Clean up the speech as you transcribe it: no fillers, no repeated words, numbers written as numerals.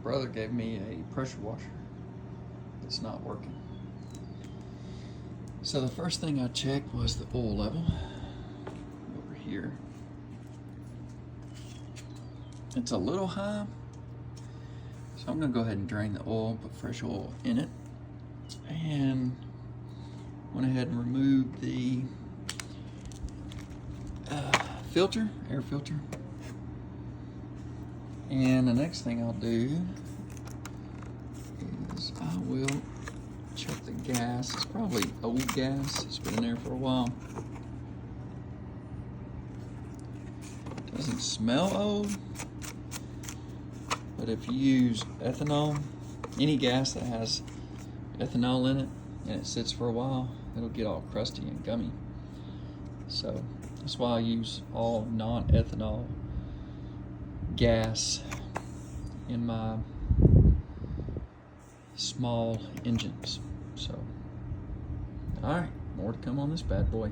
brother gave me a pressure washer that's not working. So the first thing I checked was the oil level over here. It's a little high, so I'm gonna go ahead and drain the oil, put fresh oil in it, and went ahead and removed the filter, air filter. And the next thing I'll do is I will check the gas. It's probably old gas. It's been in there for a while. Doesn't smell old, but if you use ethanol, any gas that has ethanol in it and it sits for a while, it'll get all crusty and gummy. So that's why I use all non-ethanol gas in my small engines. So, all right, more to come on this bad boy.